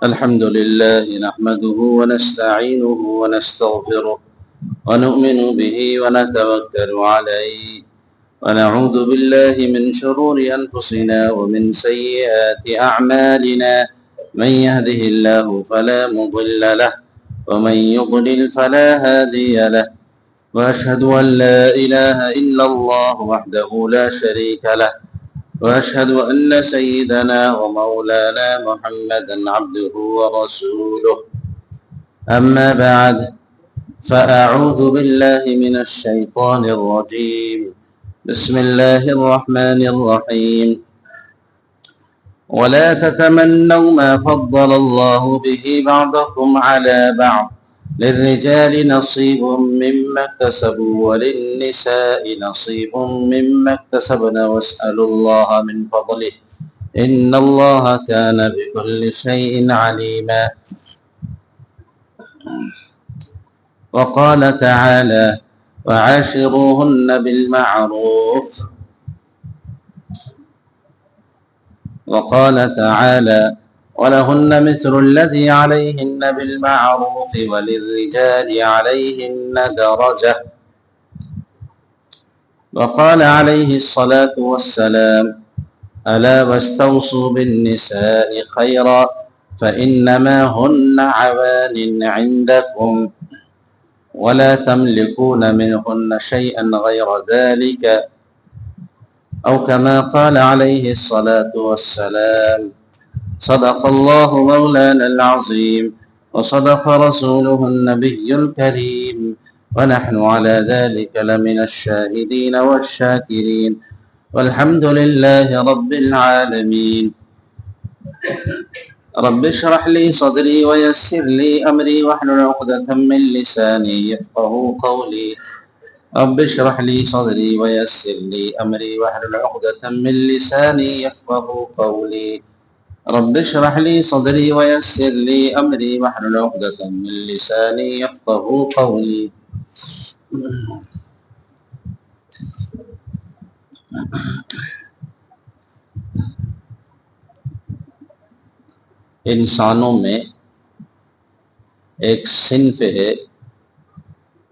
الحمد لله نحمده ونستعينه ونستغفره ونؤمن به ونتوكل عليه ونعوذ بالله من شرور أنفسنا ومن سيئات أعمالنا من يهده الله فلا مضل له ومن يضلل فلا هادي له وأشهد أن لا إله إلا الله وحده لا شريك له وأشهد أن سيدنا ومولانا محمدا عبده ورسوله أما بعد فأعوذ بالله من الشيطان الرجيم بسم الله الرحمن الرحيم ولا تتمنوا ما فضل الله به بعضكم على بعض للرجال نصيب مما اكتسبوا وللنساء نصيب مما اكتسبن واسألوا الله من فضله إن الله كان بكل شيء عليما وقال تعالى وعاشروهن بالمعروف وقال تعالى ولهن مثل الذي عليهن بالمعروف وللرجال عليهن درجة وقال عليه الصلاة والسلام ألا واستوصوا بالنساء خيرا فإنما هن عوان عندكم ولا تملكون منهن شيئا غير ذلك أو كما قال عليه الصلاة والسلام صدق الله مولانا العظيم وصدق رسوله النبي الكريم ونحن على ذلك لمن الشاهدين والشاكرين والحمد لله رب العالمين رب اشرح لي صدري ويسر لي أمري واحلل عقدة من لساني يفقهوا قولي رب اشرح لي صدري ويسر لي أمري واحلل عقدة من لساني يفقهوا قولي رب اشرح لي صدري ويسر لي أمري واحلل عقدة من لساني يفقهوا قولي انسانوں میں ایک صنف ہے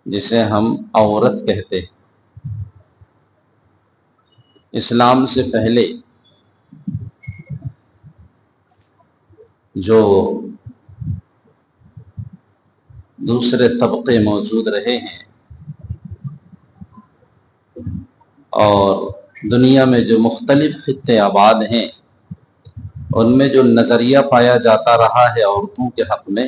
جسے ہم عورت کہتے ہیں۔ اسلام سے پہلے جو دوسرے طبقے موجود رہے ہیں اور دنیا میں جو مختلف خطے آباد ہیں ان میں جو نظریہ پایا جاتا رہا ہے عورتوں کے حق میں،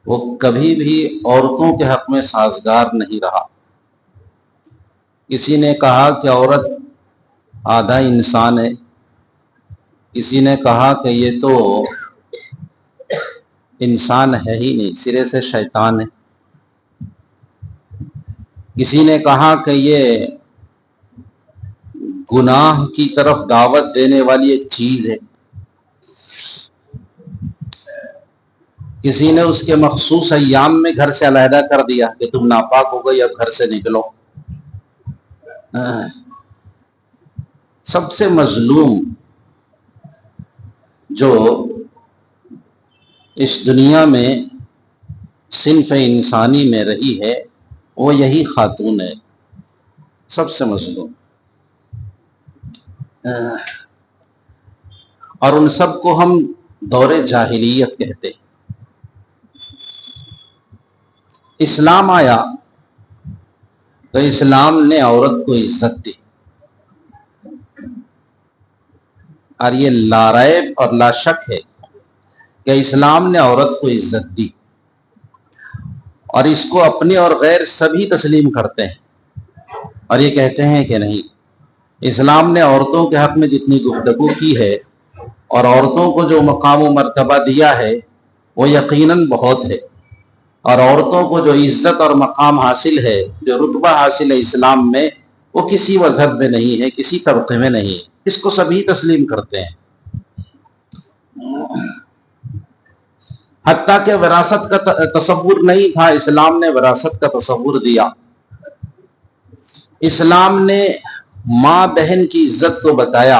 وہ کبھی بھی عورتوں کے حق میں سازگار نہیں رہا۔ کسی نے کہا کہ عورت آدھا انسان ہے، کسی نے کہا کہ یہ تو انسان ہے ہی نہیں، سرے سے شیطان ہے، کسی نے کہا کہ یہ گناہ کی طرف دعوت دینے والی ایک چیز ہے، کسی نے اس کے مخصوص ایام میں گھر سے علیحدہ کر دیا کہ تم ناپاک ہو گئی، اب گھر سے نکلو۔ سب سے مظلوم جو اس دنیا میں صنف انسانی میں رہی ہے وہ یہی خاتون ہے، سب سے مظلوم۔ اور ان سب کو ہم دور جاہلیت کہتے ہیں۔ اسلام آیا تو اسلام نے عورت کو عزت دی، اور یہ لا ریب اور لا شک ہے کہ اسلام نے عورت کو عزت دی، اور اس کو اپنے اور غیر سبھی تسلیم کرتے ہیں اور یہ کہتے ہیں کہ نہیں، اسلام نے عورتوں کے حق میں جتنی گفتگو کی ہے اور عورتوں کو جو مقام و مرتبہ دیا ہے وہ یقیناً بہت ہے، اور عورتوں کو جو عزت اور مقام حاصل ہے، جو رتبہ حاصل ہے اسلام میں، وہ کسی مذہب میں نہیں ہے، کسی طبقے میں نہیں ہے، اس کو سبھی تسلیم کرتے ہیں۔ حتیٰ کہ وراثت کا تصور نہیں تھا، اسلام نے وراثت کا تصور دیا۔ اسلام نے ماں بہن کی عزت کو بتایا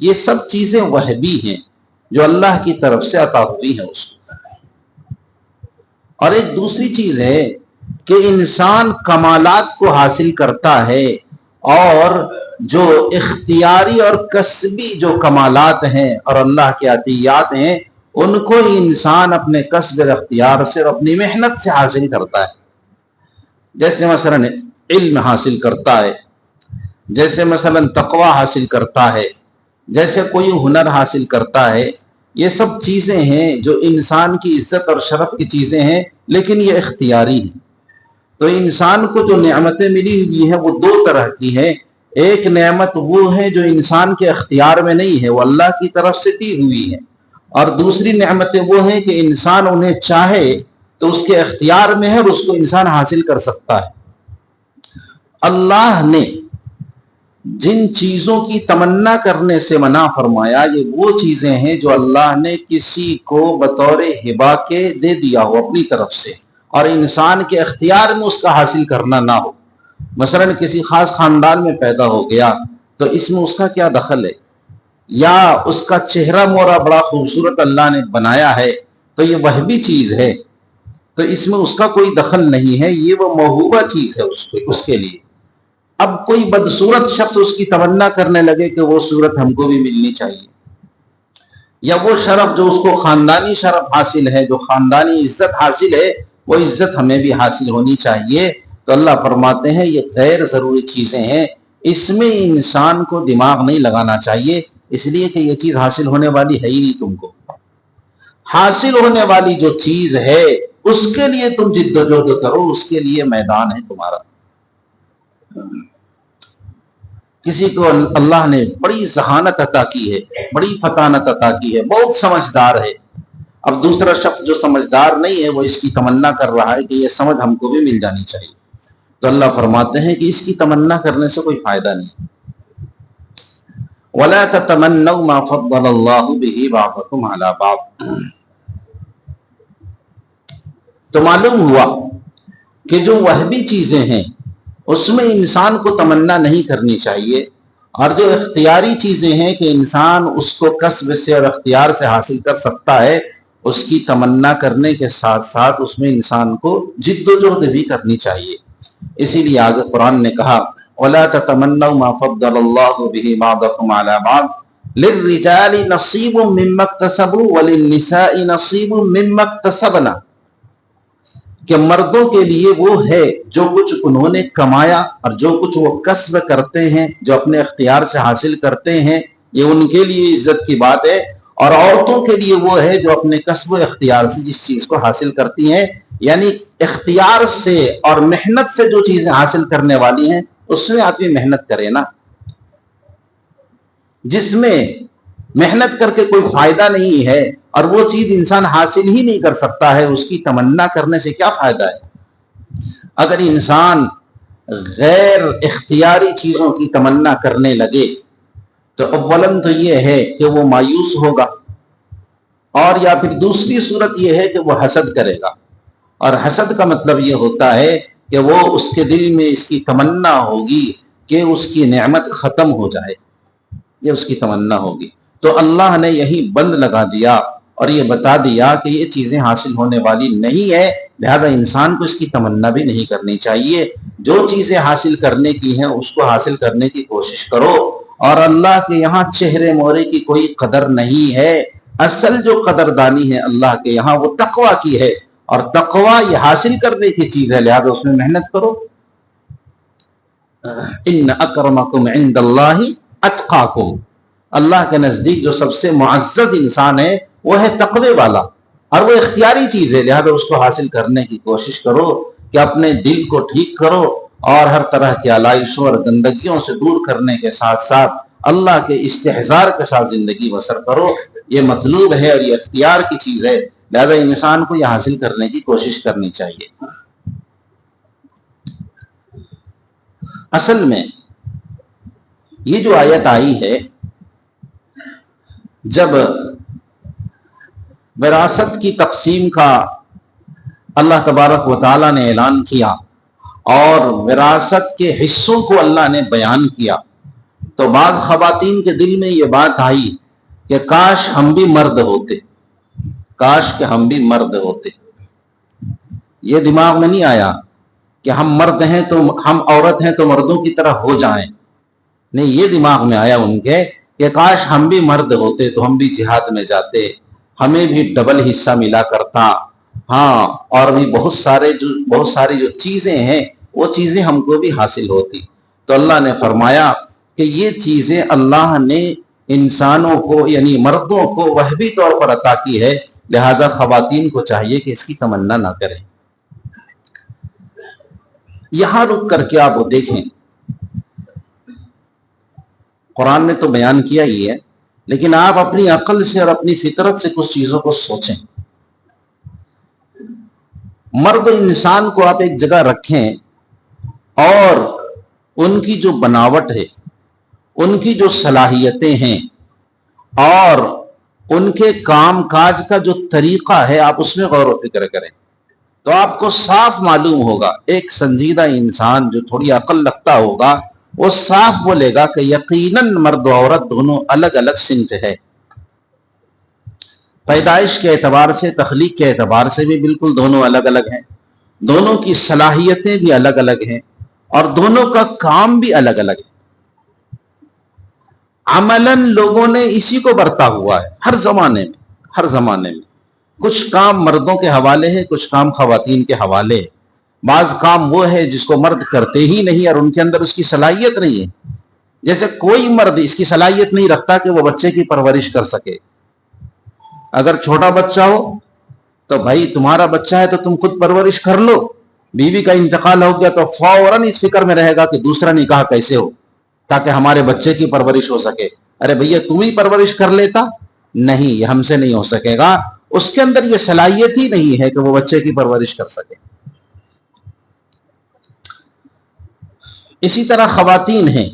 یہ سب چیزیں وہبی ہیں جو اللہ کی طرف سے عطا ہوئی ہیں اس کو۔ اور ایک دوسری چیز ہے کہ انسان کمالات کو حاصل کرتا ہے، اور جو اختیاری اور کسبی جو کمالات ہیں اور اللہ کے عطیات ہیں ان کو انسان اپنے کسب اور اختیار سے اور اپنی محنت سے حاصل کرتا ہے۔ جیسے مثلا علم حاصل کرتا ہے، جیسے مثلا تقوی حاصل کرتا ہے، جیسے کوئی ہنر حاصل کرتا ہے۔ یہ سب چیزیں ہیں جو انسان کی عزت اور شرف کی چیزیں ہیں، لیکن یہ اختیاری ہیں۔ تو انسان کو جو نعمتیں ملی ہوئی ہیں وہ دو طرح کی ہیں۔ ایک نعمت وہ ہے جو انسان کے اختیار میں نہیں ہے، وہ اللہ کی طرف سے دی ہوئی ہے، اور دوسری نعمتیں وہ ہیں کہ انسان انہیں چاہے تو اس کے اختیار میں ہے اور اس کو انسان حاصل کر سکتا ہے۔ اللہ نے جن چیزوں کی تمنا کرنے سے منع فرمایا یہ وہ چیزیں ہیں جو اللہ نے کسی کو بطور ہبہ کے دے دیا ہو اپنی طرف سے، اور انسان کے اختیار میں اس کا حاصل کرنا نہ ہو۔ مثلا کسی خاص خاندان میں پیدا ہو گیا تو اس میں اس کا کیا دخل ہے؟ یا اس کا چہرہ مورا بڑا خوبصورت اللہ نے بنایا ہے تو یہ وہبی چیز ہے، تو اس میں اس کا کوئی دخل نہیں ہے، یہ وہ موہوبہ چیز ہے اس کے لیے۔ اب کوئی بدصورت شخص اس کی تمنا کرنے لگے کہ وہ صورت ہم کو بھی ملنی چاہیے، یا وہ شرف جو اس کو خاندانی شرف حاصل ہے، جو خاندانی عزت حاصل ہے، وہ عزت ہمیں بھی حاصل ہونی چاہیے۔ تو اللہ فرماتے ہیں یہ غیر ضروری چیزیں ہیں، اس میں انسان کو دماغ نہیں لگانا چاہیے، اس لیے کہ یہ چیز حاصل ہونے والی ہے ہی نہیں۔ تم کو حاصل ہونے والی جو چیز ہے اس کے لیے تم جد و جہد کرو، اس کے لیے میدان ہے تمہارا۔ کسی کو اللہ نے بڑی ذہانت عطا کی ہے، بڑی فطانت عطا کی ہے، بہت سمجھدار ہے، اب دوسرا شخص جو سمجھدار نہیں ہے وہ اس کی تمنا کر رہا ہے کہ یہ سمجھ ہم کو بھی مل جانی چاہیے، تو اللہ فرماتے ہیں کہ اس کی تمنا کرنے سے کوئی فائدہ نہیں۔ وَلَا تَتَمَنَّوْا مَا فَضَّلَ اللَّهُ بِهِ بَعْضَكُمْ عَلَى بَعْضٍ۔ تو معلوم ہوا کہ جو وہبی چیزیں ہیں اس میں انسان کو تمنا نہیں کرنی چاہیے، اور جو اختیاری چیزیں ہیں کہ انسان اس کو کسب سے اور اختیار سے حاصل کر سکتا ہے، اس کی تمنا کرنے کے ساتھ ساتھ اس میں انسان کو جد و جہد بھی کرنی چاہیے۔ اسی لیے آگے قرآن نے کہا وَلَا تَتَمَنَّوْا مَا فَضَّلَ اللَّهُ بِهِ بَعْضَكُمْ عَلَى بَعْضٍ لِلرِّجَالِ نَصِيبٌ مِّمَّا اكْتَسَبُوا وَلِلنِّسَاءِ نَصِيبٌ مِّمَّا اكْتَسَبْنَا، کہ مردوں کے لیے وہ ہے جو کچھ انہوں نے کمایا اور جو کچھ وہ کسب کرتے ہیں، جو اپنے اختیار سے حاصل کرتے ہیں، یہ ان کے لیے عزت کی بات ہے، اور عورتوں کے لیے وہ ہے جو اپنے کسب و اختیار سے جس چیز کو حاصل کرتی ہیں، یعنی اختیار سے اور محنت سے جو چیزیں حاصل کرنے والی ہیں اس میں آدمی محنت کرے نا۔ جس میں محنت کر کے کوئی فائدہ نہیں ہے اور وہ چیز انسان حاصل ہی نہیں کر سکتا ہے، اس کی تمنا کرنے سے کیا فائدہ ہے؟ اگر انسان غیر اختیاری چیزوں کی تمنا کرنے لگے تو اولاً تو یہ ہے کہ وہ مایوس ہوگا، اور یا پھر دوسری صورت یہ ہے کہ وہ حسد کرے گا، اور حسد کا مطلب یہ ہوتا ہے کہ وہ اس کے دل میں اس کی تمنا ہوگی کہ اس کی نعمت ختم ہو جائے، یہ اس کی تمنا ہوگی۔ تو اللہ نے یہی بند لگا دیا اور یہ بتا دیا کہ یہ چیزیں حاصل ہونے والی نہیں ہے، لہذا انسان کو اس کی تمنا بھی نہیں کرنی چاہیے۔ جو چیزیں حاصل کرنے کی ہیں اس کو حاصل کرنے کی کوشش کرو، اور اللہ کے یہاں چہرے مورے کی کوئی قدر نہیں ہے۔ اصل جو قدردانی ہے اللہ کے یہاں وہ تقوی کی ہے، اور تقوی یہ حاصل کرنے کی چیز ہے، لہذا اس میں محنت کرو۔ ان اکرمکم عند اللہ اتقاکم، اللہ کے نزدیک جو سب سے معزز انسان ہے وہ ہے تقوی والا، اور وہ اختیاری چیز ہے، لہذا اس کو حاصل کرنے کی کوشش کرو کہ اپنے دل کو ٹھیک کرو اور ہر طرح کے علائشوں اور گندگیوں سے دور کرنے کے ساتھ ساتھ اللہ کے استحضار کے ساتھ زندگی بسر کرو۔ یہ مطلوب ہے اور یہ اختیار کی چیز ہے، لہذا انسان کو یہ حاصل کرنے کی کوشش کرنی چاہیے۔ اصل میں یہ جو آیت آئی ہے، جب وراثت کی تقسیم کا اللہ تبارک و تعالیٰ نے اعلان کیا اور وراثت کے حصوں کو اللہ نے بیان کیا، تو بعض خواتین کے دل میں یہ بات آئی کہ کاش ہم بھی مرد ہوتے، کاش کہ ہم بھی مرد ہوتے۔ یہ دماغ میں نہیں آیا کہ ہم مرد ہیں تو ہم عورت ہیں تو مردوں کی طرح ہو جائیں، نہیں، یہ دماغ میں آیا ان کے کہ کاش ہم بھی مرد ہوتے تو ہم بھی جہاد میں جاتے، ہمیں بھی ڈبل حصہ ملا کرتا، ہاں، اور بھی بہت ساری جو چیزیں ہیں وہ چیزیں ہم کو بھی حاصل ہوتی۔ تو اللہ نے فرمایا کہ یہ چیزیں اللہ نے انسانوں کو یعنی مردوں کو وہبی طور پر عطا کی ہے، لہذا خواتین کو چاہیے کہ اس کی تمنا نہ کریں۔ یہاں رک کر کے آپ دیکھیں، قرآن نے تو بیان کیا ہی ہے، لیکن آپ اپنی عقل سے اور اپنی فطرت سے کچھ چیزوں کو سوچیں۔ مرد انسان کو آپ ایک جگہ رکھیں اور ان کی جو بناوٹ ہے، ان کی جو صلاحیتیں ہیں اور ان کے کام کاج کا جو طریقہ ہے، آپ اس میں غور و فکر کریں تو آپ کو صاف معلوم ہوگا۔ ایک سنجیدہ انسان جو تھوڑی عقل رکھتا ہوگا وہ صاف بولے گا کہ یقیناً مرد و عورت دونوں الگ الگ صنف ہے، پیدائش کے اعتبار سے، تخلیق کے اعتبار سے بھی بالکل دونوں الگ الگ ہیں، دونوں کی صلاحیتیں بھی الگ الگ ہیں اور دونوں کا کام بھی الگ الگ ہے۔ عملاً لوگوں نے اسی کو برتا ہوا ہے ہر زمانے میں کچھ کام مردوں کے حوالے ہے، کچھ کام خواتین کے حوالے ہے۔ بعض کام وہ ہے جس کو مرد کرتے ہی نہیں اور ان کے اندر اس کی صلاحیت نہیں ہے، جیسے کوئی مرد اس کی صلاحیت نہیں رکھتا کہ وہ بچے کی پرورش کر سکے۔ اگر چھوٹا بچہ ہو تو بھائی تمہارا بچہ ہے تو تم خود پرورش کر لو، بیوی کا انتقال ہو گیا تو فوراً اس فکر میں رہے گا کہ دوسرا نکاح کیسے ہو تاکہ ہمارے بچے کی پرورش ہو سکے۔ ارے بھیا تم ہی پرورش کر لیتا، نہیں، یہ ہم سے نہیں ہو سکے گا، اس کے اندر یہ صلاحیت ہی نہیں ہے کہ وہ بچے کی پرورش کر سکے۔ اسی طرح خواتین ہیں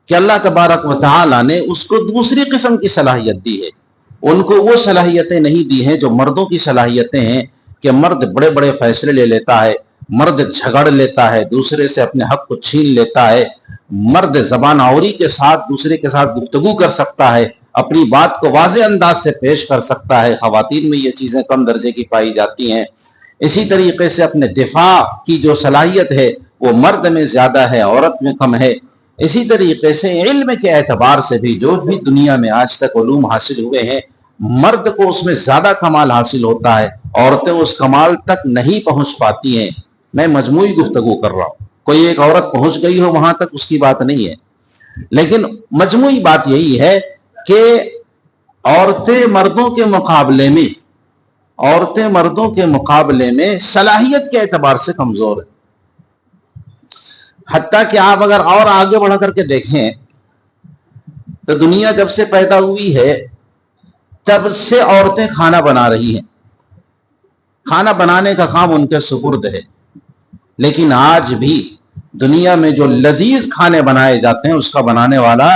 کہ اللہ تبارک و تعالی نے اس کو دوسری قسم کی صلاحیت دی ہے، ان کو وہ صلاحیتیں نہیں دی ہیں جو مردوں کی صلاحیتیں ہیں کہ مرد بڑے بڑے فیصلے لے لیتا ہے، مرد جھگڑ لیتا ہے، دوسرے سے اپنے حق کو چھین لیتا ہے، مرد زبان آوری کے ساتھ دوسرے کے ساتھ گفتگو کر سکتا ہے، اپنی بات کو واضح انداز سے پیش کر سکتا ہے۔ خواتین میں یہ چیزیں کم درجے کی پائی جاتی ہیں۔ اسی طریقے سے اپنے دفاع کی جو صلاحیت ہے وہ مرد میں زیادہ ہے، عورت میں کم ہے۔ اسی طریقے سے علم کے اعتبار سے بھی جو بھی دنیا میں آج تک علوم حاصل ہوئے ہیں، مرد کو اس میں زیادہ کمال حاصل ہوتا ہے، عورتیں اس کمال تک نہیں پہنچ پاتی ہیں۔ میں مجموعی گفتگو کر رہا ہوں، کوئی ایک عورت پہنچ گئی ہو وہاں تک اس کی بات نہیں ہے، لیکن مجموعی بات یہی ہے کہ عورتیں مردوں کے مقابلے میں صلاحیت کے اعتبار سے کمزور ہیں۔ حتیٰ کہ آپ اگر اور آگے بڑھ کر کے دیکھیں تو دنیا جب سے پیدا ہوئی ہے تب سے عورتیں کھانا بنا رہی ہیں، کھانا بنانے کا کام ان کے سپرد ہے، لیکن آج بھی دنیا میں جو لذیذ کھانے بنائے جاتے ہیں اس کا بنانے والا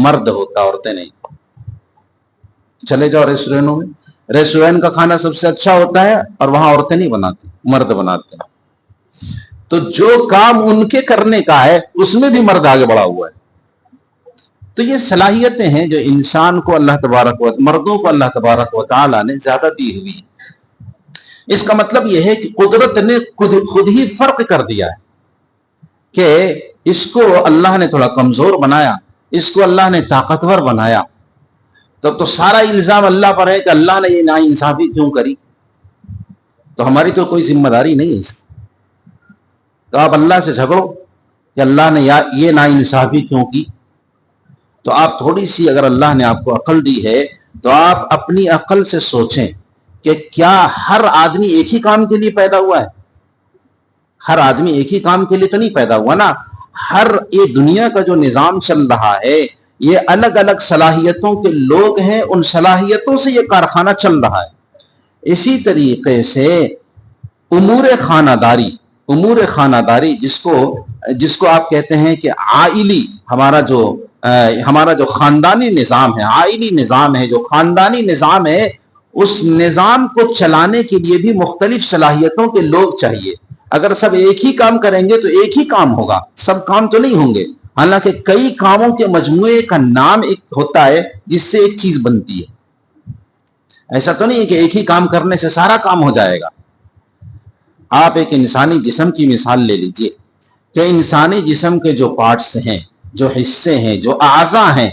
مرد ہوتا، عورتیں نہیں۔ چلے جاؤ ریسٹورینٹوں میں، ریسٹورینٹ کا کھانا سب سے اچھا ہوتا ہے اور وہاں عورتیں نہیں بناتی، مرد بناتے ہیں۔ تو جو کام ان کے کرنے کا ہے اس میں بھی مرد آگے بڑھا ہوا ہے۔ تو یہ صلاحیتیں ہیں جو انسان کو مردوں کو اللہ تبارک و تعالی نے زیادہ دی ہوئی ہے۔ اس کا مطلب یہ ہے کہ قدرت نے خود ہی فرق کر دیا ہے کہ اس کو اللہ نے تھوڑا کمزور بنایا، اس کو اللہ نے طاقتور بنایا، تو سارا الزام اللہ پر ہے کہ اللہ نے یہ ناانصافی کیوں کری؟ تو ہماری تو کوئی ذمہ داری نہیں ہے اس کی۔ تو آپ اللہ سے جھگڑو کہ اللہ نے یہ ناانصافی کیوں کی؟ تو آپ تھوڑی سی اگر اللہ نے آپ کو عقل دی ہے تو آپ اپنی عقل سے سوچیں کہ کیا ہر آدمی ایک ہی کام کے لیے پیدا ہوا ہے؟ ہر آدمی ایک ہی کام کے لیے تو نہیں پیدا ہوا نا۔ یہ دنیا کا جو نظام چل رہا ہے یہ الگ الگ صلاحیتوں کے لوگ ہیں، ان صلاحیتوں سے یہ کارخانہ چل رہا ہے۔ اسی طریقے سے امور خانہ داری جس کو آپ کہتے ہیں کہ عائلی ہمارا جو خاندانی نظام ہے، عائلی نظام ہے، جو خاندانی نظام ہے، اس نظام کو چلانے کے لیے بھی مختلف صلاحیتوں کے لوگ چاہیے۔ اگر سب ایک ہی کام کریں گے تو ایک ہی کام ہوگا، سب کام تو نہیں ہوں گے۔ حالانکہ کئی کاموں کے مجموعے کا نام ایک ہوتا ہے جس سے ایک چیز بنتی ہے. ایسا تو نہیں ہے کہ ایک ہی کام کرنے سے سارا کام ہو جائے گا. آپ ایک انسانی جسم کی مثال لے لیجئے کہ انسانی جسم کے جو پارٹس ہیں، جو حصے ہیں، جو اعضاء ہیں،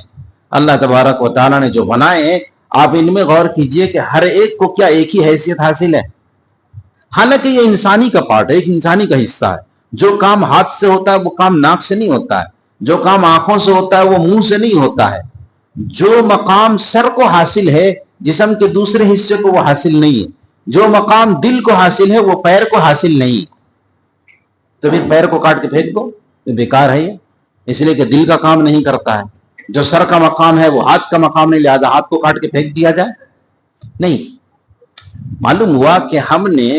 اللہ تبارک و تعالیٰ نے جو بنائے ہیں، آپ ان میں غور کیجئے کہ ہر ایک کو کیا ایک ہی حیثیت حاصل ہے؟ حالانکہ یہ انسانی کا پارٹ ہے، ایک انسانی کا حصہ ہے. جو کام ہاتھ سے ہوتا ہے وہ کام ناک سے نہیں ہوتا ہے، جو کام آنکھوں سے ہوتا ہے وہ منہ سے نہیں ہوتا ہے، جو مقام سر کو حاصل ہے جسم کے دوسرے حصے کو وہ حاصل نہیں ہے، جو مقام دل کو حاصل ہے وہ پیر کو حاصل نہیں. تو پھر پیر کو کاٹ کے پھینک دو، بیکار ہے یہ، اس لیے کہ دل کا کام نہیں کرتا ہے. جو سر کا مقام ہے وہ ہاتھ کا مقام نہیں، لہذا ہاتھ کو کاٹ کے پھینک دیا جائے؟ نہیں. معلوم ہوا کہ ہم نے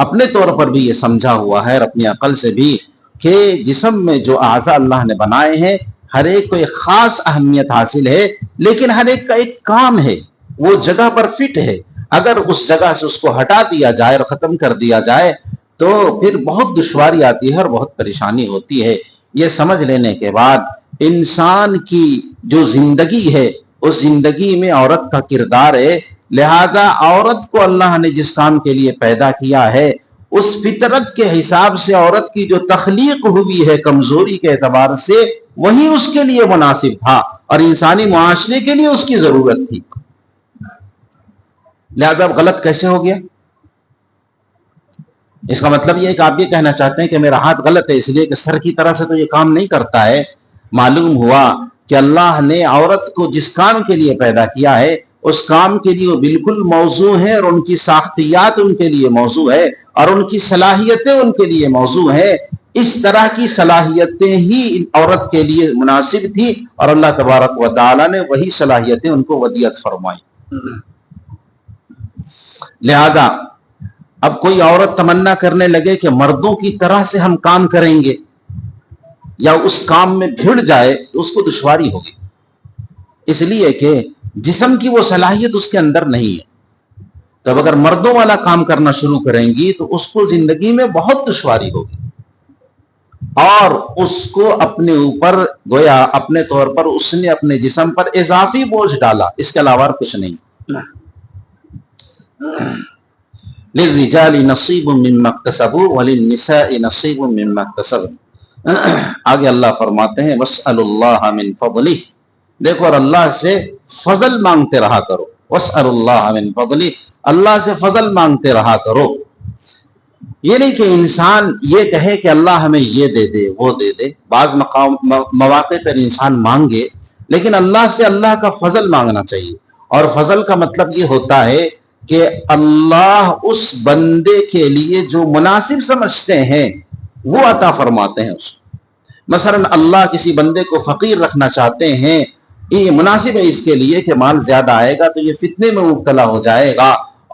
اپنے طور پر بھی یہ سمجھا ہوا ہے اور اپنی عقل سے بھی کہ جسم میں جو اعضاء اللہ نے بنائے ہیں ہر ایک کو ایک خاص اہمیت حاصل ہے، لیکن ہر ایک کا ایک کام ہے، وہ جگہ پر فٹ ہے. اگر اس جگہ سے اس کو ہٹا دیا جائے اور ختم کر دیا جائے تو پھر بہت دشواری آتی ہے اور بہت پریشانی ہوتی ہے. یہ سمجھ لینے کے بعد انسان کی جو زندگی ہے اس زندگی میں عورت کا کردار ہے، لہذا عورت کو اللہ نے جس کام کے لیے پیدا کیا ہے اس فطرت کے حساب سے عورت کی جو تخلیق ہوئی ہے کمزوری کے اعتبار سے وہی اس کے لیے مناسب تھا اور انسانی معاشرے کے لیے اس کی ضرورت تھی. لہذا غلط کیسے ہو گیا؟ اس کا مطلب یہ ہے کہ آپ یہ کہنا چاہتے ہیں کہ میرا ہاتھ غلط ہے اس لیے کہ سر کی طرح سے تو یہ کام نہیں کرتا ہے. معلوم ہوا کہ اللہ نے عورت کو جس کام کے لیے پیدا کیا ہے اس کام کے لیے وہ بالکل موضوع ہے اور ان کی ساختیات ان کے لیے موضوع ہے اور ان کی صلاحیتیں ان کے لیے موضوع ہے. اس طرح کی صلاحیتیں ہی عورت کے لیے مناسب تھی اور اللہ تبارک و تعالی نے وہی صلاحیتیں ان کو ودیعت فرمائی. لہذا اب کوئی عورت تمنا کرنے لگے کہ مردوں کی طرح سے ہم کام کریں گے یا اس کام میں بھڑ جائے تو اس کو دشواری ہوگی، اس لیے کہ جسم کی وہ صلاحیت اس کے اندر نہیں ہے. تو اگر مردوں والا کام کرنا شروع کریں گی تو اس کو زندگی میں بہت دشواری ہوگی اور اس کو اپنے اوپر گویا اپنے طور پر اس نے اپنے جسم پر اضافی بوجھ ڈالا، اس کے علاوہ کچھ نہیں. للرجال نصیب مما اکتسبوا وللنساء نصیب مما اکتسبن. آگے اللہ فرماتے ہیں واسألوا اللہ من فضلہ، دیکھو اور اللہ سے فضل مانگتے رہا کرو. واسألوا اللہ من فضلہ، اللہ سے فضل مانگتے رہا کرو. یہ نہیں کہ انسان یہ کہے کہ اللہ ہمیں یہ دے دے وہ دے دے، بعض مواقع پر انسان مانگے لیکن اللہ سے اللہ کا فضل مانگنا چاہیے. اور فضل کا مطلب یہ ہوتا ہے کہ اللہ اس بندے کے لیے جو مناسب سمجھتے ہیں وہ عطا فرماتے ہیں اس کو. مثلا اللہ کسی بندے کو فقیر رکھنا چاہتے ہیں، یہ مناسب ہے اس کے لیے کہ مال زیادہ آئے گا تو یہ فتنے میں مبتلا ہو جائے گا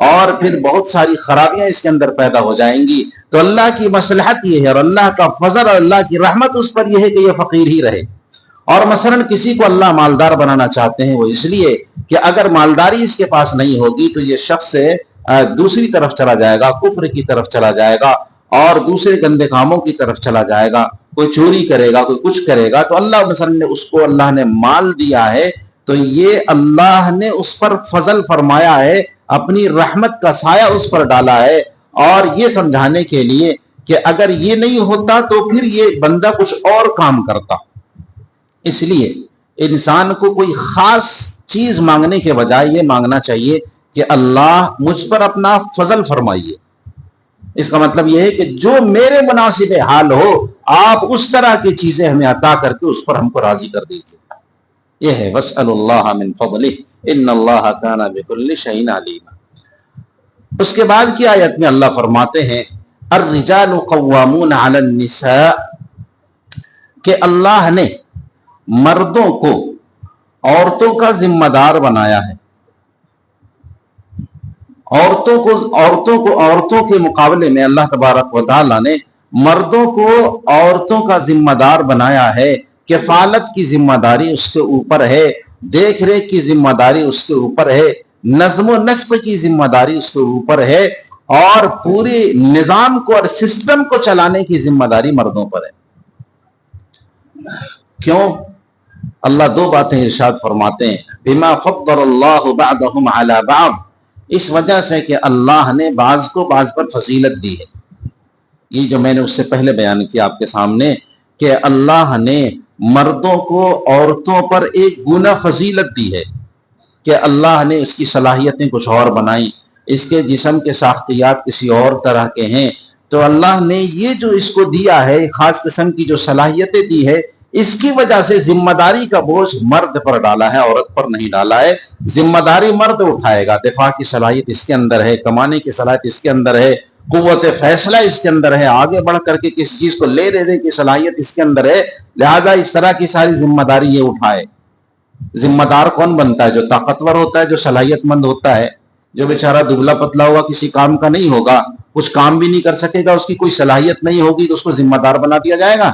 اور پھر بہت ساری خرابیاں اس کے اندر پیدا ہو جائیں گی. تو اللہ کی مصلحت یہ ہے اور اللہ کا فضل اور اللہ کی رحمت اس پر یہ ہے کہ یہ فقیر ہی رہے. اور مثلا کسی کو اللہ مالدار بنانا چاہتے ہیں، وہ اس لیے کہ اگر مالداری اس کے پاس نہیں ہوگی تو یہ شخص دوسری طرف چلا جائے گا، کفر کی طرف چلا جائے گا اور دوسرے گندے کاموں کی طرف چلا جائے گا، کوئی چوری کرے گا، کوئی کچھ کرے گا. تو اللہ مثلا نے اس کو اللہ نے مال دیا ہے تو یہ اللہ نے اس پر فضل فرمایا ہے، اپنی رحمت کا سایہ اس پر ڈالا ہے اور یہ سمجھانے کے لیے کہ اگر یہ نہیں ہوتا تو پھر یہ بندہ کچھ اور کام کرتا. اس لیے انسان کو کوئی خاص چیز مانگنے کے بجائے یہ مانگنا چاہیے کہ اللہ مجھ پر اپنا فضل فرمائیے. اس کا مطلب یہ ہے کہ جو میرے مناسب حال ہو آپ اس طرح کی چیزیں ہمیں عطا کر کے اس پر ہم کو راضی کر دیجیے. یہ ہے واسألوا اللہ من فضلہ ان اللہ کان بکل شیء علیما. اس کے بعد کی آیت میں اللہ فرماتے ہیں الرجال قوامون علی النساء، کہ اللہ نے مردوں کو عورتوں کا ذمہ دار بنایا ہے. عورتوں کے مقابلے میں اللہ تبارک و تعالی نے مردوں کو عورتوں کا ذمہ دار بنایا ہے. کفالت کی ذمہ داری اس کے اوپر ہے، دیکھ ریکھ کی ذمہ داری اس کے اوپر ہے، نظم و نسق کی ذمہ داری اس کے اوپر ہے اور پورے نظام کو اور سسٹم کو چلانے کی ذمہ داری مردوں پر ہے. کیوں؟ اللہ دو باتیں ارشاد فرماتے ہیں، بما فضل اللہ بعضهم علی بعض، اس وجہ سے کہ اللہ نے بعض کو بعض پر فضیلت دی ہے۔ یہ جو میں نے اس سے پہلے بیان کیا آپ کے سامنے کہ اللہ نے مردوں کو عورتوں پر ایک گنا فضیلت دی ہے، کہ اللہ نے اس کی صلاحیتیں کچھ اور بنائیں، اس کے جسم کے ساختیات کسی اور طرح کے ہیں، تو اللہ نے یہ جو اس کو دیا ہے، خاص قسم کی جو صلاحیتیں دی ہے، اس کی وجہ سے ذمہ داری کا بوجھ مرد پر ڈالا ہے، عورت پر نہیں ڈالا ہے۔ ذمہ داری مرد اٹھائے گا، دفاع کی صلاحیت اس کے اندر ہے، کمانے کی صلاحیت اس کے اندر ہے، قوت فیصلہ اس کے اندر ہے، آگے بڑھ کر کے کسی چیز کو لے لینے کی صلاحیت اس کے اندر ہے، لہذا اس طرح کی ساری ذمہ داری یہ اٹھائے۔ ذمہ دار کون بنتا ہے؟ جو طاقتور ہوتا ہے، جو صلاحیت مند ہوتا ہے۔ جو بیچارہ دبلا پتلا ہوا کسی کام کا نہیں ہوگا، کچھ کام بھی نہیں کر سکے گا، اس کی کوئی صلاحیت نہیں ہوگی، تو اس کو ذمہ دار بنا دیا جائے گا؟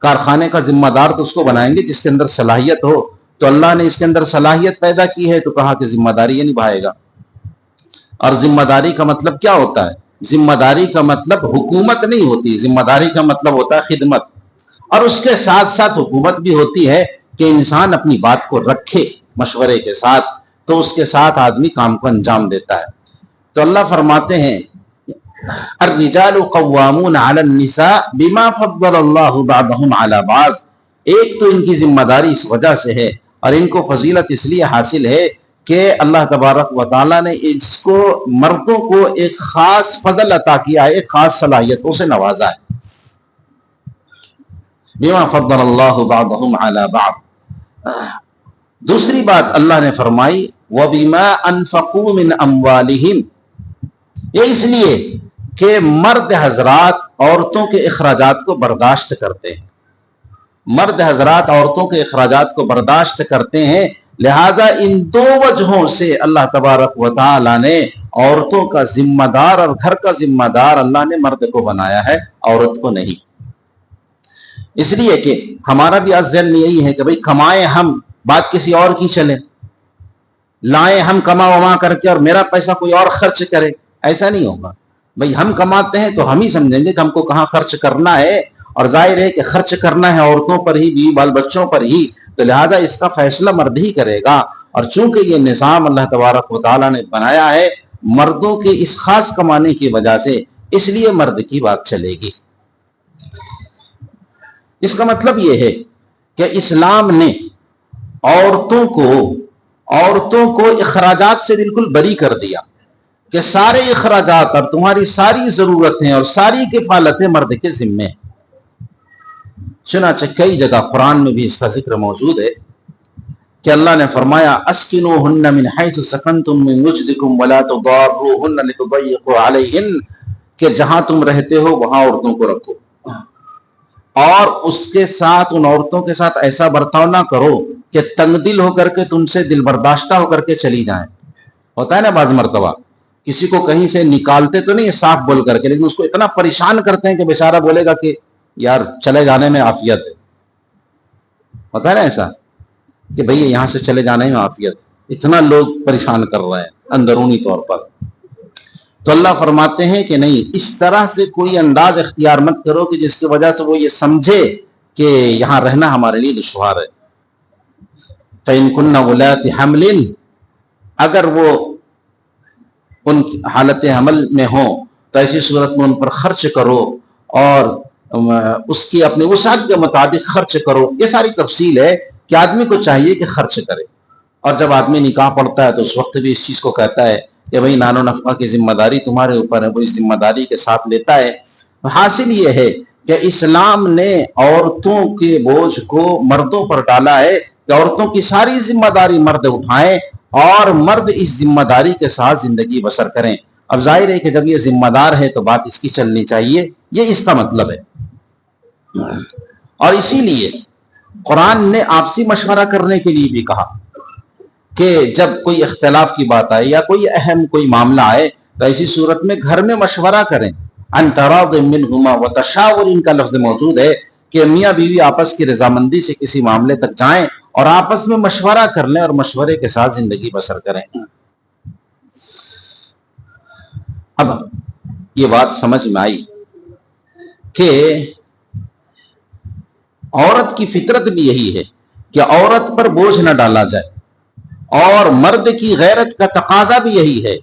کارخانے کا ذمہ دار تو اس کو بنائیں گے جس کے اندر صلاحیت ہو، تو اللہ نے اس کے اندر صلاحیت پیدا کی ہے تو کہا کہ ذمہ داری یہ نبھائے گا۔ اور ذمہ داری کا مطلب کیا ہوتا ہے؟ ذمہ داری کا مطلب حکومت نہیں ہوتی، ذمہ داری کا مطلب ہوتا ہے خدمت، اور اس کے ساتھ ساتھ حکومت بھی ہوتی ہے کہ انسان اپنی بات کو رکھے مشورے کے ساتھ، تو اس کے ساتھ آدمی کام کو انجام دیتا ہے۔ تو اللہ فرماتے ہیں الرجال قوامون علی النساء بما فضل اللہ بعضهم علی بعض، ایک تو ان کی ذمہ داری اس وجہ سے ہے، اور ان کو فضیلت اس لیے حاصل ہے کہ اللہ تبارک و تعالیٰ نے اس کو مردوں کو ایک خاص فضل عطا کیا ہے، ایک خاص صلاحیتوں سے نوازا ہے۔ بما فضل اللہ بعضهم علی بعض۔ دوسری بات اللہ نے فرمائی وَبِمَا أَنفَقُوا مِنْ أَمْوَالِهِمْ، یہ اس لیے کہ مرد حضرات عورتوں کے اخراجات کو برداشت کرتے ہیں، مرد حضرات عورتوں کے اخراجات کو برداشت کرتے ہیں، لہذا ان دو وجہوں سے اللہ تبارک و تعالی نے عورتوں کا ذمہ دار اور گھر کا ذمہ دار اللہ نے مرد کو بنایا ہے، عورت کو نہیں۔ اس لیے کہ ہمارا بھی ذہن میں یہی ہے کہ بھئی کمائیں ہم، بات کسی اور کی چلے، لائیں ہم کما وما کر کے اور میرا پیسہ کوئی اور خرچ کرے، ایسا نہیں ہوگا۔ بھئی ہم کماتے ہیں تو ہم ہی سمجھیں گے کہ ہم کو کہاں خرچ کرنا ہے، اور ظاہر ہے کہ خرچ کرنا ہے عورتوں پر ہی، بیوی بال بچوں پر ہی، تو لہذا اس کا فیصلہ مرد ہی کرے گا۔ اور چونکہ یہ نظام اللہ تبارک و تعالیٰ نے بنایا ہے مردوں کے اس خاص کمانے کی وجہ سے، اس لیے مرد کی بات چلے گی۔ اس کا مطلب یہ ہے کہ اسلام نے عورتوں کو اخراجات سے بالکل بری کر دیا، کہ سارے اخراجات اور تمہاری ساری ضرورتیں اور ساری کفالتیں مرد کے ذمے ہیں۔ چنانچہ کئی جگہ قرآن میں بھی اس کا ذکر موجود ہے کہ اللہ نے فرمایا اسکنوہن من حیث سکنتم من وجدکم ولا تضاروہن لتضیقوا علیہن، کہ جہاں تم رہتے ہو وہاں عورتوں کو رکھو، اور اس کے ساتھ ان عورتوں کے ساتھ ایسا برتاؤ نہ کرو کہ تنگ دل ہو کر کے تم سے دل برداشتہ ہو کر کے چلی جائیں۔ ہوتا ہے نا بعض مرتبہ کسی کو کہیں سے نکالتے تو نہیں صاف بول کر کے، لیکن اس کو اتنا پریشان کرتے ہیں کہ بیچارہ بولے گا کہ یار چلے جانے میں عافیت ہے۔ ہوتا ہے نا ایسا کہ بھئی یہاں سے چلے جانے میں عافیت، اتنا لوگ پریشان کر رہے ہیں اندرونی طور پر۔ تو اللہ فرماتے ہیں کہ نہیں، اس طرح سے کوئی انداز اختیار مت کرو کہ جس کی وجہ سے وہ یہ سمجھے کہ یہاں رہنا ہمارے لیے دشوار ہے۔ فَإِن كُنَّ أُولَاتِ حَمْلٍ، اگر وہ ان حالت حمل میں ہوں تو ایسی صورت میں ان پر خرچ کرو، اور اس کی اپنی وسعت کے مطابق خرچ کرو۔ یہ ساری تفصیل ہے کہ آدمی کو چاہیے کہ خرچ کرے، اور جب آدمی نکاح پڑتا ہے تو اس وقت بھی اس چیز کو کہتا ہے کہ بھئی نان و نفقہ کی ذمہ داری تمہارے اوپر ہے، وہ اس ذمہ داری کے ساتھ لیتا ہے۔ حاصل یہ ہے کہ اسلام نے عورتوں کے بوجھ کو مردوں پر ڈالا ہے کہ عورتوں کی ساری ذمہ داری مرد اٹھائیں، اور مرد اس ذمہ داری کے ساتھ زندگی بسر کریں۔ اب ظاہر ہے کہ جب یہ ذمہ دار ہے تو بات اس کی چلنی چاہیے، یہ اس کا مطلب ہے۔ اور اسی لیے قرآن نے آپسی مشورہ کرنے کے لیے بھی کہا کہ جب کوئی اختلاف کی بات آئے یا کوئی اہم کوئی معاملہ آئے تو ایسی صورت میں گھر میں مشورہ کریں۔ ان تراض منہما وتشاور، ان کا لفظ موجود ہے کہ میاں بیوی آپس کی رضامندی سے کسی معاملے تک جائیں اور آپس میں مشورہ کر لیں اور مشورے کے ساتھ زندگی بسر کریں۔ اب یہ بات سمجھ میں آئی کہ عورت کی فطرت بھی یہی ہے کہ عورت پر بوجھ نہ ڈالا جائے، اور مرد کی غیرت کا تقاضا بھی یہی ہے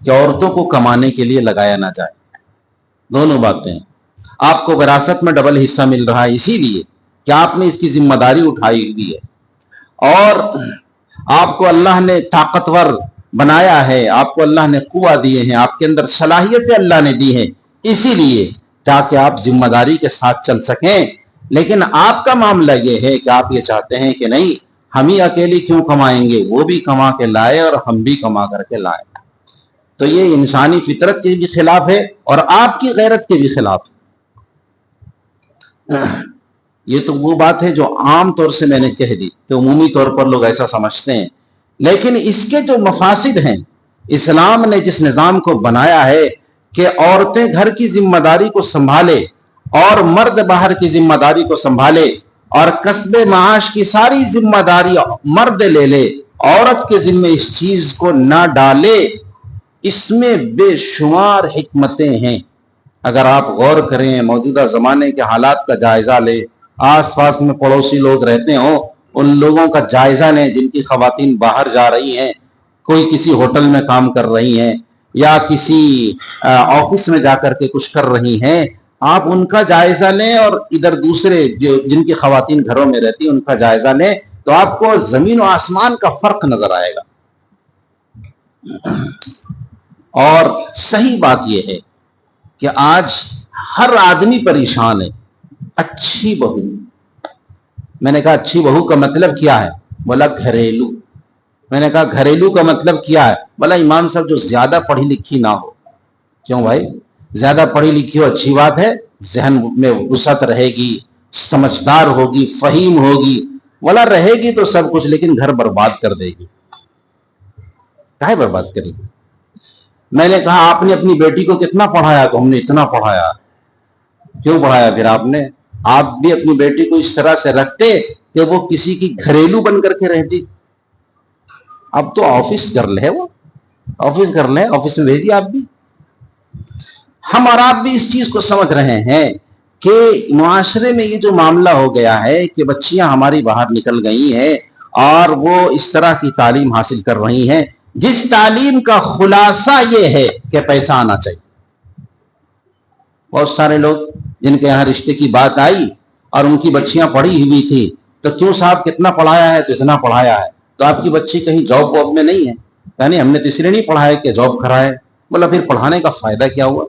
کہ عورتوں کو کمانے کے لیے لگایا نہ جائے۔ دونوں باتیں آپ کو وراثت میں ڈبل حصہ مل رہا ہے اسی لیے کہ آپ نے اس کی ذمہ داری اٹھائی ہوئی ہے، اور آپ کو اللہ نے طاقتور بنایا ہے، آپ کو اللہ نے قوہ دیے ہیں، آپ کے اندر صلاحیتیں اللہ نے دی ہیں، اسی لیے تاکہ آپ ذمہ داری کے ساتھ چل سکیں۔ لیکن آپ کا معاملہ یہ ہے کہ آپ یہ چاہتے ہیں کہ نہیں، ہم ہی اکیلی کیوں کمائیں گے، وہ بھی کما کے لائے اور ہم بھی کما کر کے لائے۔ تو یہ انسانی فطرت کے بھی خلاف ہے اور آپ کی غیرت کے بھی خلاف ہے۔ یہ تو وہ بات ہے جو عام طور سے میں نے کہہ دی کہ عمومی طور پر لوگ ایسا سمجھتے ہیں، لیکن اس کے جو مفاسد ہیں، اسلام نے جس نظام کو بنایا ہے کہ عورتیں گھر کی ذمہ داری کو سنبھالے اور مرد باہر کی ذمہ داری کو سنبھالے، اور کسب معاش کی ساری ذمہ داری مرد لے لے، عورت کے ذمہ اس چیز کو نہ ڈالے، اس میں بے شمار حکمتیں ہیں۔ اگر آپ غور کریں، موجودہ زمانے کے حالات کا جائزہ لیں، آس پاس میں پڑوسی لوگ رہتے ہوں، ان لوگوں کا جائزہ لیں جن کی خواتین باہر جا رہی ہیں، کوئی کسی ہوٹل میں کام کر رہی ہیں یا کسی آفس میں جا کر کے کچھ کر رہی ہیں، آپ ان کا جائزہ لیں، اور ادھر دوسرے جن کی خواتین گھروں میں رہتی ہیں ان کا جائزہ لیں، تو آپ کو زمین و آسمان کا فرق نظر آئے گا۔ اور صحیح بات یہ ہے کہ آج ہر آدمی پریشان ہے۔ اچھی بہو، میں نے کہا اچھی بہو کا مطلب کیا ہے؟ بولا گھریلو۔ میں نے کہا گھریلو کا مطلب کیا ہے؟ بولا امام صاحب جو زیادہ پڑھی لکھی نہ ہو۔ کیوں بھائی؟ زیادہ پڑھی لکھی ہو اچھی بات ہے، ذہن میں وسعت رہے گی، سمجھدار ہوگی، فہیم ہوگی، بولا رہے گی تو سب کچھ، لیکن گھر برباد کر دے گی۔ کاہے برباد کرے گی؟ میں نے کہا آپ نے اپنی بیٹی کو کتنا پڑھایا؟ تو ہم نے اتنا پڑھایا۔ کیوں پڑھایا پھر آپ نے؟ آپ بھی اپنی بیٹی کو اس طرح سے رکھتے کہ وہ کسی کی گھریلو بن کر کے رہتی۔ اب تو آفس گرل ہے، وہ آفس گرل ہے، آفس میں بھیجیے آپ بھی۔ ہم اور آپ بھی اس چیز کو سمجھ رہے ہیں کہ معاشرے میں یہ جو معاملہ ہو گیا ہے کہ بچیاں ہماری باہر نکل گئی ہیں اور وہ اس طرح کی تعلیم حاصل کر رہی ہیں جس تعلیم کا خلاصہ یہ ہے کہ پیسہ آنا چاہیے۔ بہت سارے لوگ جن کے یہاں رشتے کی بات آئی اور ان کی بچیاں پڑھی ہوئی تھی، تو کیوں صاحب کتنا پڑھایا ہے؟ تو اتنا پڑھایا ہے۔ تو آپ کی بچی کہیں جاب واب میں نہیں ہے؟ یعنی ہم نے تو اس لیے نہیں پڑھایا کہ جاب کرائے۔ بولا پھر پڑھانے کا فائدہ کیا ہوا؟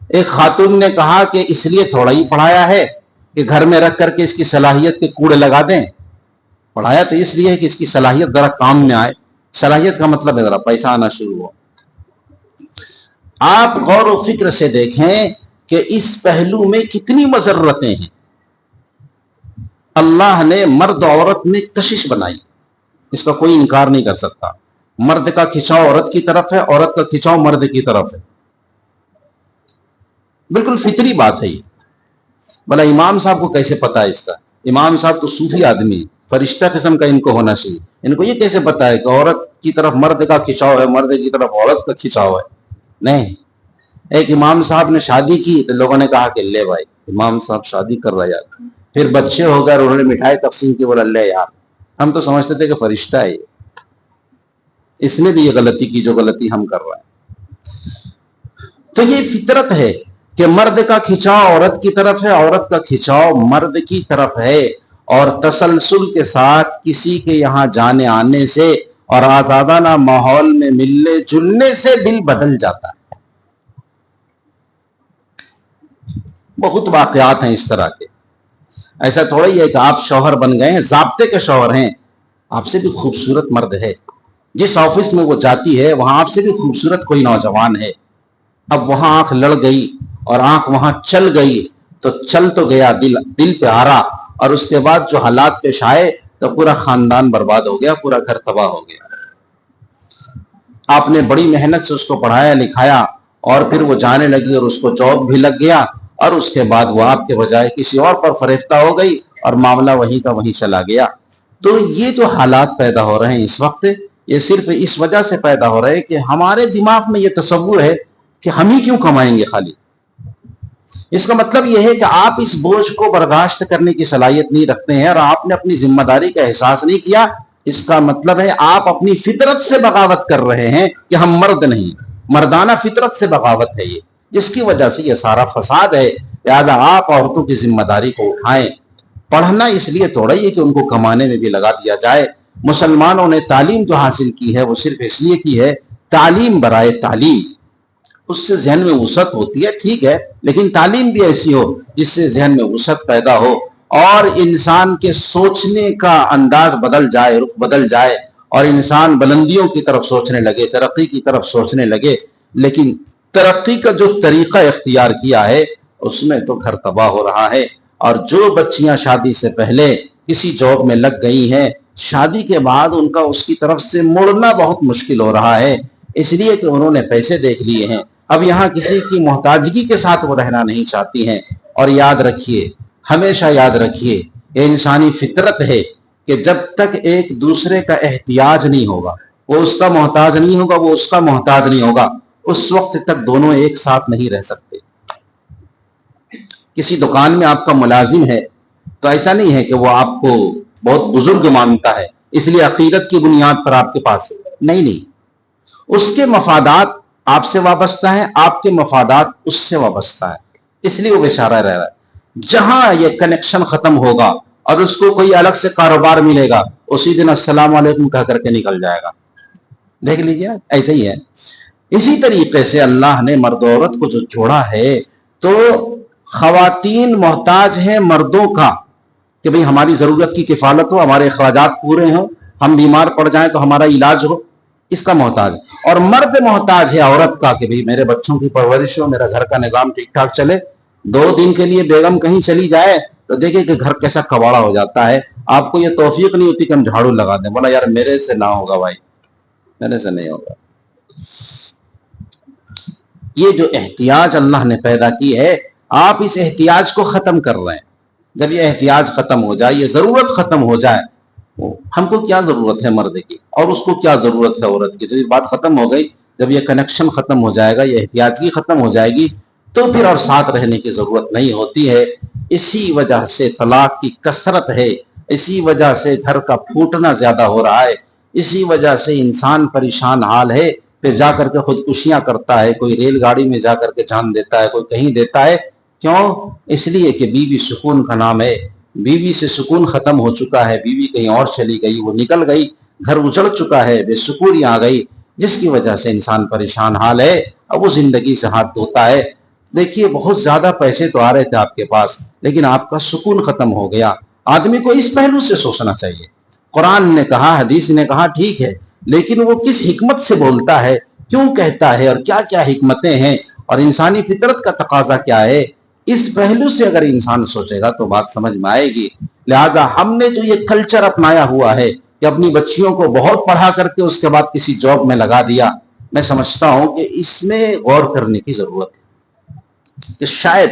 ایک خاتون نے کہا کہ اس لیے تھوڑا ہی پڑھایا ہے کہ گھر میں رکھ کر کے اس کی صلاحیت کے کوڑے لگا دیں۔ پڑھایا تو اس لیے ہے کہ اس کی صلاحیت ذرا کام میں آئے۔ صلاحیت کا مطلب ہے ذرا پیسہ آنا شروع ہو۔ آپ غور و فکر سے دیکھیں کہ اس پہلو میں کتنی مضرتیں ہیں۔ اللہ نے مرد عورت میں کشش بنائی، اس کا کوئی انکار نہیں کر سکتا۔ مرد کا کھچاؤ عورت کی طرف ہے، عورت کا کھچاؤ مرد کی طرف ہے، بالکل فطری بات ہے یہ۔ بھلا امام صاحب کو کیسے پتا ہے اس کا؟ امام صاحب تو صوفی آدمی، فرشتہ قسم کا ان کو ہونا چاہیے۔ ان کو یہ کیسے پتا ہے کہ عورت کی طرف مرد کا کھچاؤ ہے، مرد کی طرف عورت کا کھچاؤ ہے؟ نہیں۔ ایک امام صاحب نے شادی کی تو لوگوں نے کہا کہ لے بھائی امام صاحب شادی کر رہا یار، پھر بچے ہو گئے اور انہوں نے مٹھائی تقسیم کی، بولا لے یار، ہم تو سمجھتے تھے کہ فرشتہ ہے یہ، اس نے بھی یہ غلطی کی جو غلطی ہم کر رہے ہیں۔ تو یہ فطرت ہے کہ مرد کا کھچاؤ عورت کی طرف ہے، عورت کا کھچاؤ مرد کی طرف ہے، اور تسلسل کے ساتھ کسی کے یہاں جانے آنے سے اور آزادانہ ماحول میں ملنے جلنے سے دل بدل جاتا ہے۔ بہت واقعات ہیں اس طرح کے۔ ایسا تھوڑا ہی ہے کہ آپ شوہر بن گئے ہیں، ضابطے کے شوہر ہیں، آپ سے بھی خوبصورت مرد ہے، جس آفس میں وہ جاتی ہے وہاں آپ سے بھی خوبصورت کوئی نوجوان ہے۔ اب وہاں آنکھ لڑ گئی اور آنکھ وہاں چل گئی تو چل تو گیا، دل پہ آ رہا، اور اس کے بعد جو حالات پیش آئے تو پورا خاندان برباد ہو گیا، پورا گھر تباہ ہو گیا۔ آپ نے بڑی محنت سے اس کو پڑھایا لکھایا اور پھر وہ جانے لگی اور اس کو جاب بھی لگ گیا، اور اس کے بعد وہ آپ کے بجائے کسی اور پر فریفتہ ہو گئی اور معاملہ وہیں کا وہیں چلا گیا۔ تو یہ جو حالات پیدا ہو رہے ہیں اس وقت، یہ صرف اس وجہ سے پیدا ہو رہے ہیں کہ ہمارے دماغ میں یہ تصور ہے کہ ہم ہی کیوں کمائیں گے خالی، اس کا مطلب یہ ہے کہ آپ اس بوجھ کو برداشت کرنے کی صلاحیت نہیں رکھتے ہیں اور آپ نے اپنی ذمہ داری کا احساس نہیں کیا. اس کا مطلب ہے آپ اپنی فطرت سے بغاوت کر رہے ہیں کہ ہم مرد نہیں. مردانہ فطرت سے بغاوت ہے یہ، جس کی وجہ سے یہ سارا فساد ہے. لہذا آپ عورتوں کی ذمہ داری کو اٹھائیں. پڑھنا اس لیے تھوڑا ہی ہے کہ ان کو کمانے میں بھی لگا دیا جائے. مسلمانوں نے تعلیم جو حاصل کی ہے وہ صرف اس لیے کی ہے تعلیم برائے تعلیم. اس سے ذہن میں وسعت ہوتی ہے، ٹھیک ہے، لیکن تعلیم بھی ایسی ہو جس سے ذہن میں وسعت پیدا ہو اور انسان کے سوچنے کا انداز بدل جائے، رخ بدل جائے اور انسان بلندیوں کی طرف سوچنے لگے، ترقی کی طرف سوچنے لگے. لیکن ترقی کا جو طریقہ اختیار کیا ہے اس میں تو گھر تباہ ہو رہا ہے. اور جو بچیاں شادی سے پہلے کسی جاب میں لگ گئی ہیں، شادی کے بعد ان کا اس کی طرف سے مڑنا بہت مشکل ہو رہا ہے، اس لیے کہ انہوں نے پیسے دیکھ لیے ہیں. اب یہاں کسی کی محتاجگی کے ساتھ وہ رہنا نہیں چاہتی ہیں. اور یاد رکھیے، ہمیشہ یاد رکھیے، یہ انسانی فطرت ہے کہ جب تک ایک دوسرے کا احتیاج نہیں ہوگا، وہ اس کا محتاج نہیں ہوگا، وہ اس کا محتاج نہیں ہوگا، اس وقت تک دونوں ایک ساتھ نہیں رہ سکتے. کسی دکان میں آپ کا ملازم ہے تو ایسا نہیں ہے کہ وہ آپ کو بہت بزرگ مانتا ہے اس لیے عقیدت کی بنیاد پر آپ کے پاس ہے. نہیں، اس کے مفادات آپ سے وابستہ ہیں، آپ کے مفادات اس سے وابستہ ہیں، اس لیے وہ بےچارہ رہ رہا ہے. جہاں یہ کنیکشن ختم ہوگا اور اس کو کوئی الگ سے کاروبار ملے گا، اسی دن السلام علیکم کہہ کر کے نکل جائے گا. دیکھ لیجیے، ایسا ہی ہے. اسی طریقے سے اللہ نے مرد و عورت کو جو جوڑا ہے تو خواتین محتاج ہیں مردوں کا کہ بھئی ہماری ضرورت کی کفالت ہو، ہمارے اخراجات پورے ہوں، ہم بیمار پڑ جائیں تو ہمارا علاج ہو، اس کا محتاج. اور مرد محتاج ہے عورت کا کہ بھئی میرے بچوں کی پرورش ہو، میرا گھر کا نظام ٹھیک ٹھاک چلے. 2 دن کے لیے بیگم کہیں چلی جائے تو دیکھیں کہ گھر کیسا کباڑا ہو جاتا ہے. آپ کو یہ توفیق نہیں ہوتی کہ ہم جھاڑو لگا دیں. بولا یار میرے سے نہ ہوگا بھائی، میرے سے نہیں ہوگا. یہ جو احتیاج اللہ نے پیدا کی ہے، آپ اس احتیاج کو ختم کر رہے ہیں. جب یہ احتیاج ختم ہو جائے، یہ ضرورت ختم ہو جائے، ہم کو کیا ضرورت ہے مرد کی اور اس کو کیا ضرورت ہے عورت کی، تو یہ بات ختم ہو گئی. جب یہ کنیکشن ختم ہو جائے گا، یہ احتیاجی ختم ہو جائے گی تو پھر اور ساتھ رہنے کی ضرورت نہیں ہوتی ہے. اسی وجہ سے طلاق کی کثرت ہے، اسی وجہ سے گھر کا پھوٹنا زیادہ ہو رہا ہے، اسی وجہ سے انسان پریشان حال ہے. پھر جا کر کے خودکشیاں کرتا ہے، کوئی ریل گاڑی میں جا کر کے جان دیتا ہے، کوئی کہیں دیتا ہے. کیوں؟ اس لیے کہ بیوی سکون کا نام ہے. بیوی سے سکون ختم ہو چکا ہے، بیوی کہیں اور چلی گئی، وہ نکل گئی، گھر اجڑ چکا ہے، بے سکونی آ گئی، جس کی وجہ سے انسان پریشان حال ہے. اب وہ زندگی سے ہاتھ دھوتا ہے. دیکھیے بہت زیادہ پیسے تو آ رہے تھے آپ کے پاس، لیکن آپ کا سکون ختم ہو گیا. آدمی کو اس پہلو سے سوچنا چاہیے. قرآن نے کہا، حدیث نے کہا، ٹھیک ہے، لیکن وہ کس حکمت سے بولتا ہے، کیوں کہتا ہے اور کیا کیا حکمتیں ہیں اور انسانی فطرت کا تقاضا کیا ہے، اس پہلو سے اگر انسان سوچے گا تو بات سمجھ میں آئے گی. لہذا ہم نے جو یہ کلچر اپنایا ہوا ہے کہ اپنی بچیوں کو بہت پڑھا کر کے اس کے بعد کسی جاب میں لگا دیا، میں سمجھتا ہوں کہ اس میں غور کرنے کی ضرورت ہے کہ شاید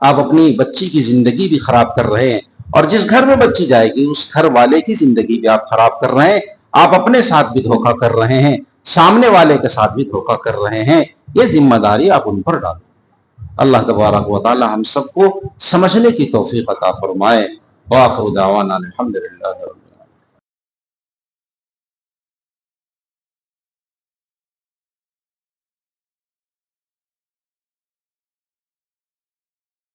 آپ اپنی بچی کی زندگی بھی خراب کر رہے ہیں اور جس گھر میں بچی جائے گی اس گھر والے کی زندگی بھی آپ خراب کر رہے ہیں. آپ اپنے ساتھ بھی دھوکہ کر رہے ہیں، سامنے والے کے ساتھ بھی دھوکہ کر رہے ہیں. یہ ذمہ داری آپ ان پر ڈالیں. اللہ تبارک و تعالی ہم سب کو سمجھنے کی توفیق عطا فرمائے. وآخر دعوانا الحمدللہ.